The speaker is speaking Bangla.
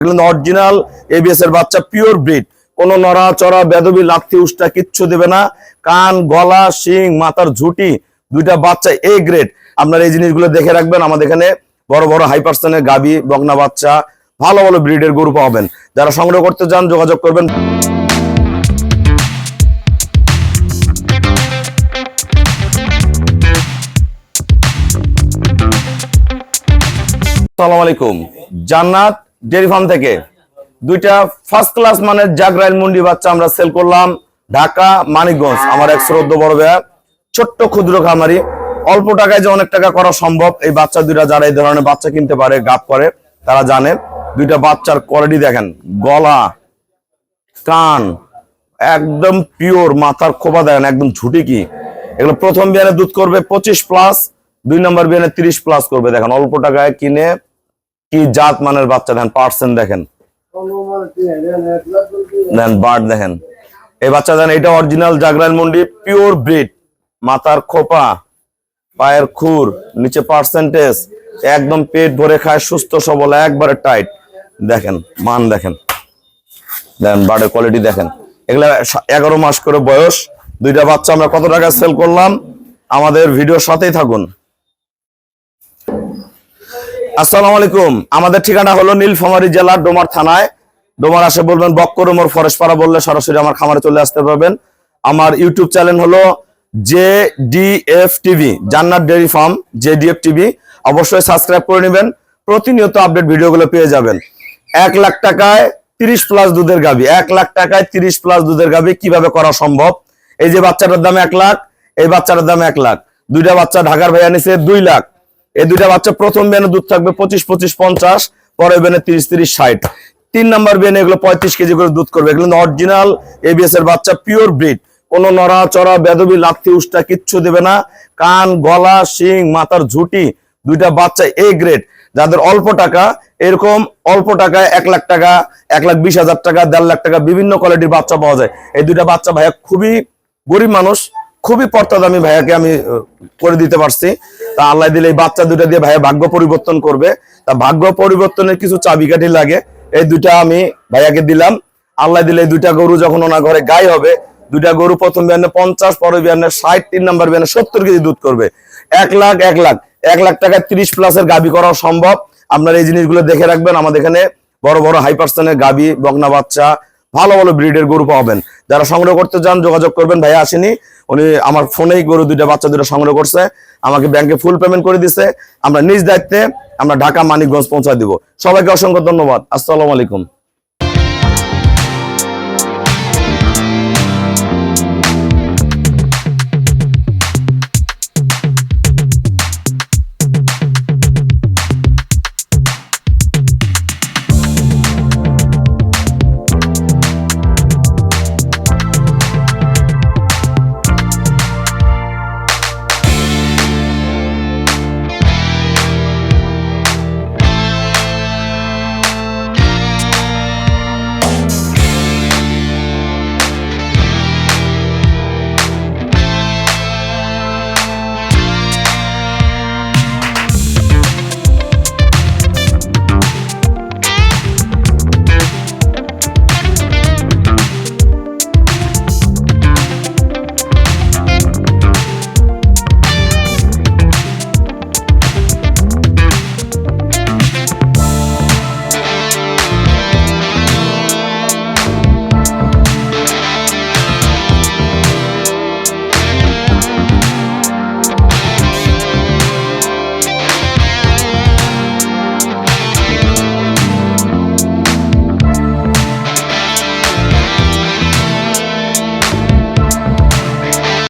অরিজিনাল এবিএস এর বাচ্চা, পিওর ব্রিড, কোনো নড়াচড়া বেদবি লাথি উষ্টা কিচ্ছু দেবে না। কান, গলা, শিং, মাথার ঝুটি, দুইটা বাচ্চা এ গ্রেড। আপনারা এই জিনিসগুলো দেখে রাখবেন। আমাদের এখানে বড় বড় হাই পার্সেন্টের গাবি, বকনা বাচ্চা, ভালো ভালো ব্রিডের গরু পাবেন। যারা সংগ্রহ করতে চান যোগাযোগ করবেন। আসসালামু আলাইকুম। জান্নাত ডেয়ারি ফার্ম থেকে দুইটা ফার্স্ট ক্লাস মানের জাগরাইল মুন্ডি বাচ্চা আমরা সেল করলাম ঢাকা মানিকগঞ্জ। আমার এক শ্রদ্ধ বড় ভাইয়া, ছোট্ট ক্ষুদ্র খামারি, অল্প টাকায় যে অনেক টাকা করা সম্ভব। এই বাচ্চা দুইটা যারা এই ধরনের বাচ্চা কিনতে পারে, গাব করে, তারা জানে। দুইটা বাচ্চার কোয়ালিটি দেখেন, গলা, কান একদম পিওর, মাথার খোপা দেখেন একদম ঝুটি কি। এগুলো প্রথম বিয়ানে দুধ করবে 25+, 2 নম্বর বিয়ানে 30+ করবে। দেখেন অল্প টাকায় কিনে কি জাত মানের বাচ্চা, দেখেন পার্সেন্ট দেখেন, দেন বার্ড দেখেন। এই বাচ্চা দেখেন, এটা অরিজিনাল জাগরাইল মুন্ডি, পিওর ব্রিড। মাথার খোপা, পায়ের খুর, নিচে পার্সেন্টেজ, একদম পেট ভরে খায়, সুস্থ সবল, একবারে টাইট। দেখেন মান দেখেন, দেন বার্ডের কোয়ালিটি দেখেন। এগুলা 11 মাস করে বয়স। দুইটা বাচ্চা আমরা কত টাকা সেল করলাম, আমাদের ভিডিওর সাথেই থাকুন। আসসালামু আলাইকুম। আমাদের ঠিকানা হলো নীলফামারী জেলার ডোমার থানায়। ডোমার আসে বলবেন বক্করমোর ফরেস্ট পাড়া বললে সরাসরি আমার খামারে চলে আসতে পারবেন। আমার ইউটিউব চ্যানেল হলো JDF TV, জান্নাত ডেয়ারি ফার্ম, JDF TV। অবশ্যই সাবস্ক্রাইব করে নেবেন, প্রতিনিয়ত আপডেট ভিডিওগুলো পেয়ে যাবেন। 1 লাখ টাকায় 30+ দুধের গাভী, 1 লাখ টাকায় 30+ দুধের গাভী কিভাবে করা সম্ভব? এই যে বাচ্চাটার দাম 1 লাখ, এই বাচ্চাটার দাম 1 লাখ। দুইটা বাচ্চা ঢাকার ভাইয়া নিছে 2 লাখ। এই দুইটা বাচ্চা প্রথম বেনে দুধ থাকবে 25-50, পরের বেনে 30-60। 3 নম্বর বেনে এগুলো 35 কেজি করে দুধ করবে। এগুলো অরিজিনাল এবিএস এর বাচ্চা, পিওর ব্রিড, কোনো নড়াচড়া বেদবি লাথি উষ্টা কিচ্ছু দেবে না। কান, গলা, শিং, মাথার ঝুটি, দুইটা বাচ্চা এ গ্রেড। যাদের অল্প টাকা, এরকম অল্প টাকায় 1 লাখ টাকা, 1,20,000 টাকা, 1.5 লাখ টাকা বিভিন্ন কোয়ালিটির বাচ্চা পাওয়া যায়। এই দুইটা বাচ্চা ভাইয়া খুবই গরিব মানুষ, খুবই পর্তাদামি ভাইয়াকে আমি করে দিতে পারছি। তা আল্লাহ দিলে এই বাচ্চা দুটা দিয়ে ভাইয়া ভাগ্য পরিবর্তন করবে। তা ভাগ্য পরিবর্তনের কিছু চাবিকাঠি লাগে, এই দুইটা আমি ভাইয়াকে দিলাম। আল্লাহ দিলে এই দুইটা গরু যখন ওনার ঘরে গাই হবে, দুইটা গরু প্রথম বিয়ানে 50, পরের বিয়ানে 60, 3 নম্বর বিয়ানে 70 কেজি দুধ করবে। 1 লাখ টাকায় 30+ এর গাবি করা সম্ভব। আপনারা এই জিনিসগুলো দেখে রাখবেন। আমাদের এখানে বড় বড় হাই পার্সেন্টের গাবি, বকনা বাচ্চা, ভালো ভালো ব্রিডের গরু পাবেন। যারা সংগ্রহ করতে চান যোগাযোগ করবেন। ভাইয়া আসেনি, উনি আমার ফোনেই গরু দুইটা বাচ্চা দুটো সংগ্রহ করছে, আমাকে ব্যাংকে ফুল পেমেন্ট করে দিছে। আমরা নিজ দায়িত্বে আমরা ঢাকা মানিকগঞ্জ পৌঁছা দিব। সবাইকে অসংখ্য ধন্যবাদ। আসসালামু আলাইকুম।